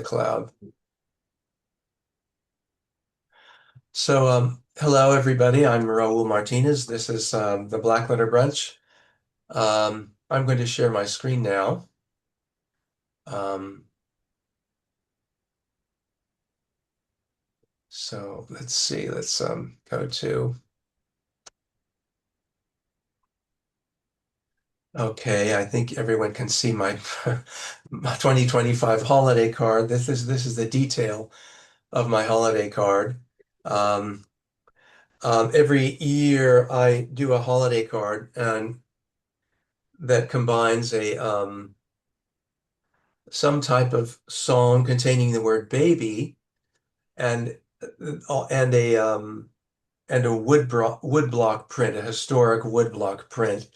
the cloud. Hello everybody. I'm Raoul Martinez. This is the Blackletter Brunch. I'm going to share my screen now. Um, so let's see. Let's go to. Okay, I think everyone can see my my 2025 holiday card. This is the detail of my holiday card. Um, every year I do a holiday card, and that combines a some type of song containing the word baby and and a and a woodblock print, a historic woodblock print.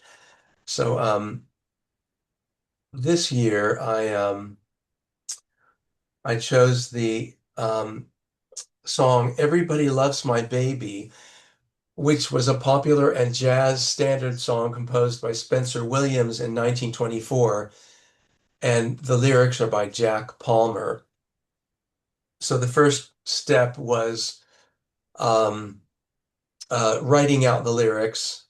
So this year I chose the song "Everybody Loves My Baby," which was a popular and jazz standard song composed by Spencer Williams in 1924, and the lyrics are by Jack Palmer. So the first step was um, writing out the lyrics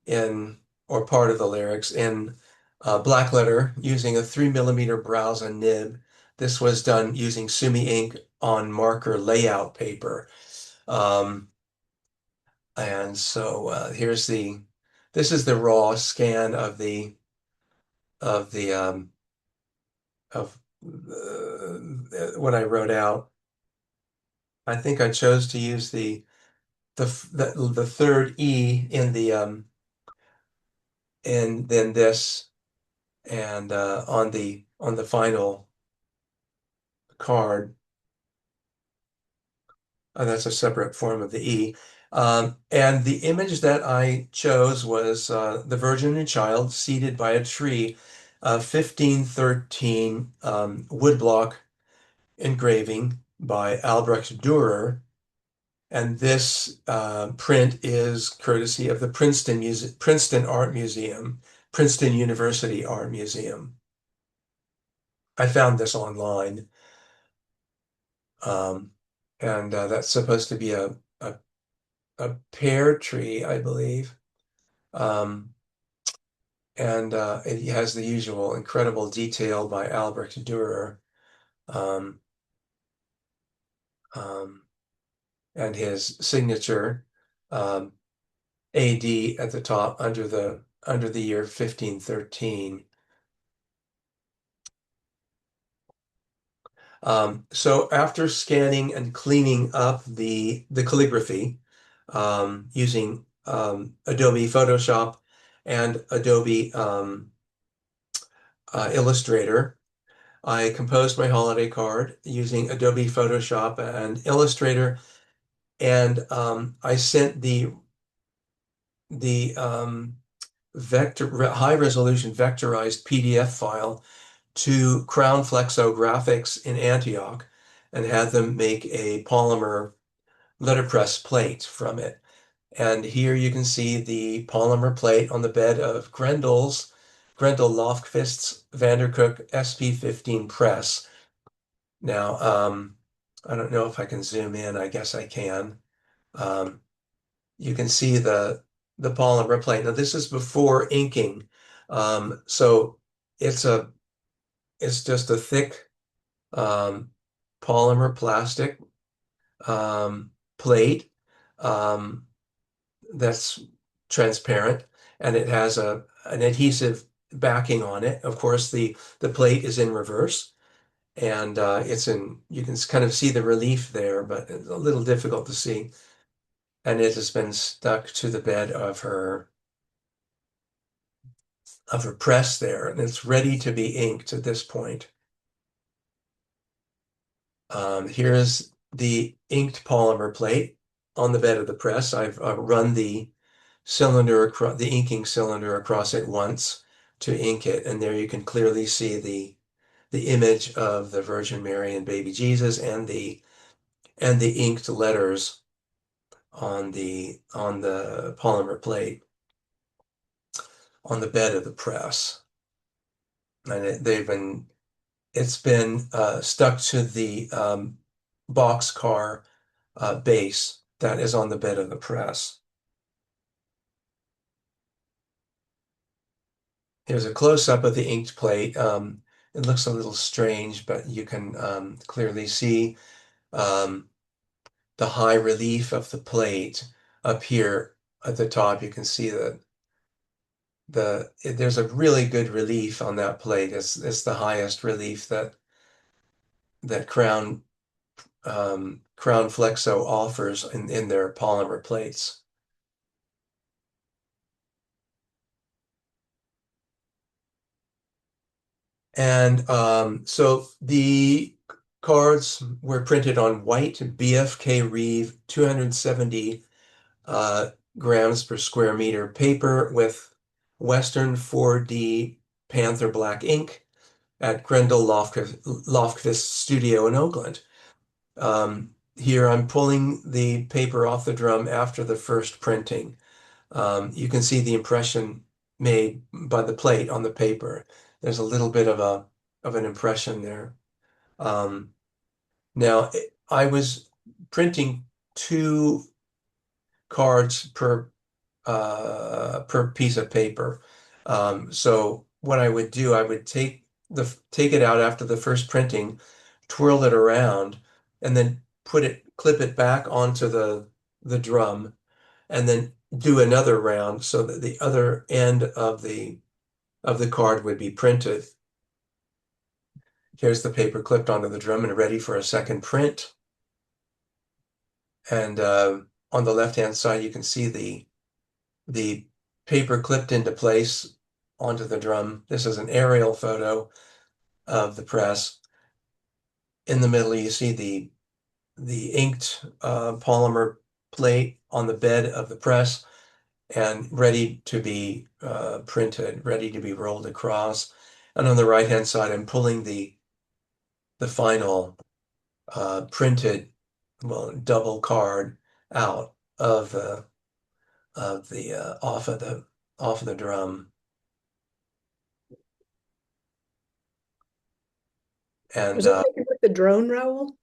in, or part of the lyrics in Blackletter using a 3 mm browse and nib. This was done using Sumi ink on marker layout paper. Um, and so this is the raw scan of the of what I wrote out. I think I chose to use the third E in the and then this and on the final card, that's a separate form of the E. And the image that I chose was the Virgin and Child seated by a tree, 1513 woodblock engraving by Albrecht Dürer. And this print is courtesy of the Princeton Art Museum, Princeton University Art Museum. I found this online. Um, and that's supposed to be a pear tree, I believe. Um, and it has the usual incredible detail by Albrecht Dürer, um, um, and his signature, um, AD at the top under the year 1513. So after scanning and cleaning up the calligraphy using Adobe Photoshop and Adobe Illustrator, I composed my holiday card using Adobe Photoshop and Illustrator, and I sent the high resolution vectorized PDF file to Crown Flexographics in Antioch and had them make a polymer letterpress plate from it. And here you can see the polymer plate on the bed of Grendel Lofquist's Vandercook SP15 press. Now, I don't know if I can zoom in. I guess I can. Um, you can see the polymer plate. Now, this is before inking. So it's a it's just a thick um, polymer plastic plate um, that's transparent, and it has an adhesive backing on it. Of course, the plate is in reverse, and you can kind of see the relief there, but it's a little difficult to see. And it has been stuck to the bed of her press there, and it's ready to be inked at this point. Here's the inked polymer plate on the bed of the press. I've run the inking cylinder across it once to ink it, and there you can clearly see the image of the Virgin Mary and baby Jesus and the inked letters on the polymer plate on the bed of the press. And they've been it's been stuck to the boxcar base that is on the bed of the press. Here's a close-up of the inked plate. It looks a little strange, but you can clearly see um, the high relief of the plate up here at the top. You can see that there's a really good relief on that plate. It's the highest relief that Crown Flexo offers in their polymer plates. And so the cards were printed on white BFK Reeve 270 uh, grams per square meter paper with Western 4D Panther Black ink at Grendel Lofquist Studio in Oakland. Here I'm pulling the paper off the drum after the first printing. You can see the impression made by the plate on the paper. There's a little bit of an impression there. Um, Now I was printing two cards per piece of paper. So what I would do, I would take it out after the first printing, twirl it around, and then clip it back onto the drum, and then do another round so that the other end of the card would be printed. Here's the paper clipped onto the drum and ready for a second print. And on the left-hand side, you can see the paper clipped into place onto the drum. This is an aerial photo of the press. In the middle, you see the inked polymer plate on the bed of the press and ready to be printed, ready to be rolled across. And on the right-hand side, I'm pulling the final printed, well, double card out of the off of the drum. And Was that taken with the drone, Raoul?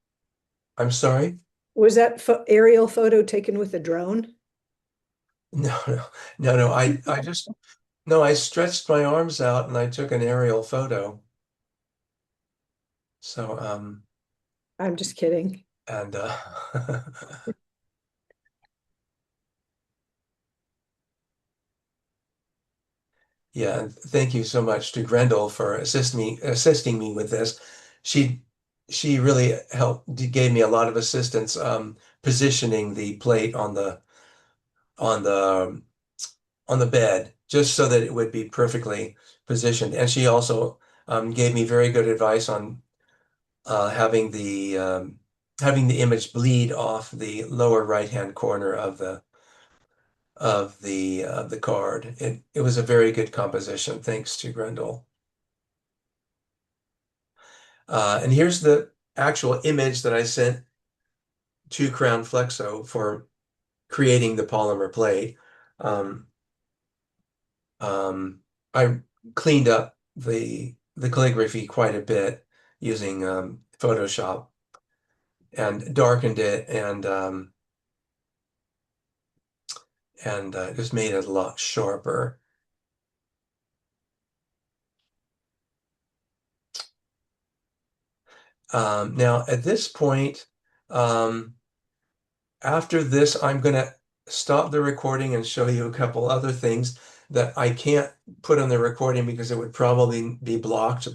I'm sorry. Was that aerial photo taken with a drone? No, no, no, no. I just no. I stretched my arms out and I took an aerial photo. So I'm just kidding. and yeah. And thank you so much to Grendel for assisting me with this. She she really gave me a lot of assistance positioning the plate on the on the bed just so that it would be perfectly positioned. And she also gave me very good advice on having having the image bleed off the lower right-hand corner of the card. It was a very good composition, thanks to Grendel. And here's the actual image that I sent to Crown Flexo for creating the polymer plate. Um, I cleaned up the calligraphy quite a bit using Photoshop and darkened it and just made it a lot sharper. Now at this point, um, after this, I'm going to stop the recording and show you a couple other things that I can't put on the recording because it would probably be blocked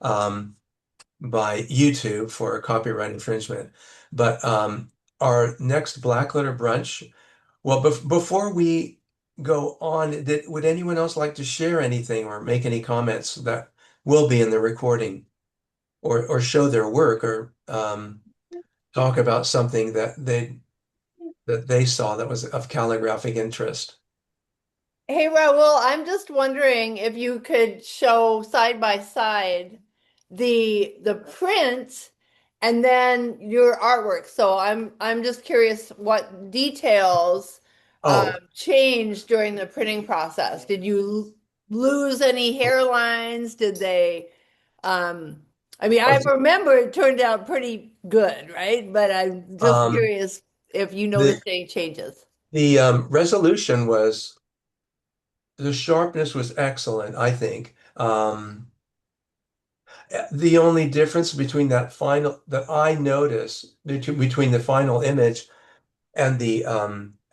um, by YouTube for copyright infringement. But our next Blackletter Brunch, well, before we go on, would anyone else like to share anything or make any comments that will be in the recording or show their work or talk about something that they saw that was of calligraphic interest? Hey Raoul, I'm just wondering if you could show side by side the print and then your artwork. So I'm just curious what details Oh, changed during the printing process. Did you lose any hairlines? Did they um I mean, I Oh, remember it turned out pretty good, right? But I'm just Um, curious if you the noticed any changes. resolution was the sharpness was excellent, I think. The only difference between that final that I notice between the final image and the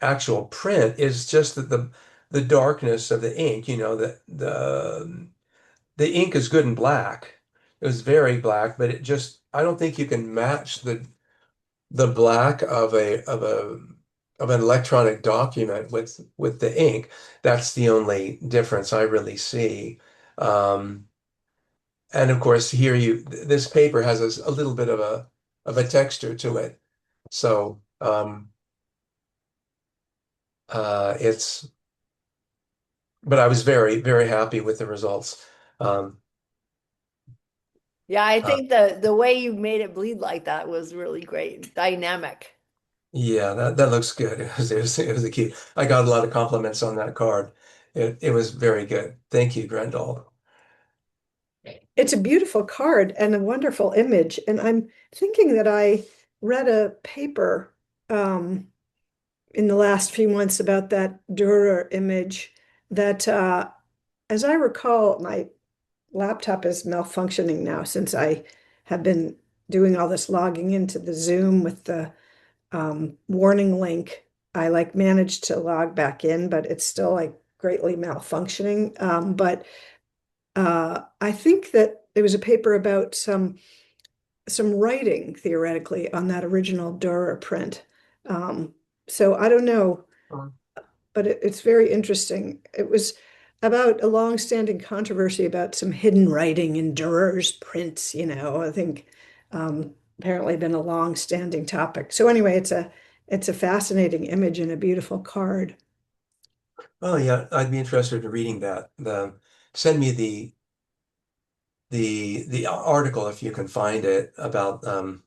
actual print is just that the darkness of the ink, the ink is good in black. It was very black, but it just I don't think you can match the black of an electronic document with the ink. That's the only difference I really see. Um, and of course, here this paper has a little bit of a texture to it. So it's but I was very, very happy with the results. Um, Yeah, I uh, think the way you made it bleed like that was really great, dynamic. yeah, that looks good. It was a cute. I got a lot of compliments on that card. It was very good. Thank you, Grendel. It's a beautiful card and a wonderful image. And I'm thinking that I read a paper in the last few months about that Dürer image that, as I recall, my laptop is malfunctioning now since I have been doing all this logging into the Zoom with the warning link. I like managed to log back in, but it's still like greatly malfunctioning. But I think that there was a paper about some writing theoretically on that original Dürer print. Um, so I don't know, but it's very interesting. It was about a long-standing controversy about some hidden writing in Durer's prints, I think apparently been a long-standing topic. So anyway, it's a fascinating image and a beautiful card. Oh yeah, I'd be interested in reading that. Send me the article if you can find it about the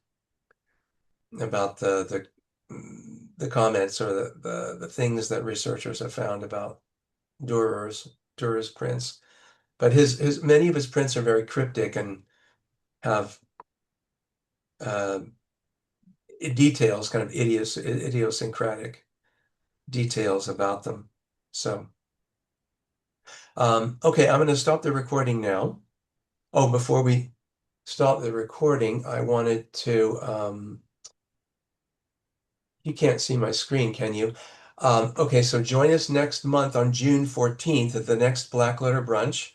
comments or the things that researchers have found about Durer's prints. But his many of his prints are very cryptic and have uh, details, kind of idiosyncratic details about them. So, okay, I'm going to stop the recording now. Oh, before we stop the recording, I wanted to, you can't see my screen, can you? Okay, so join us next month on June 14th at the next Blackletter Brunch.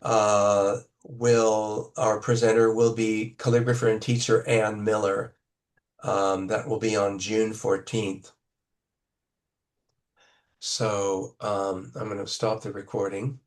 Our presenter will be calligrapher and teacher Ann Miller. That will be on June 14th. So I'm going to stop the recording.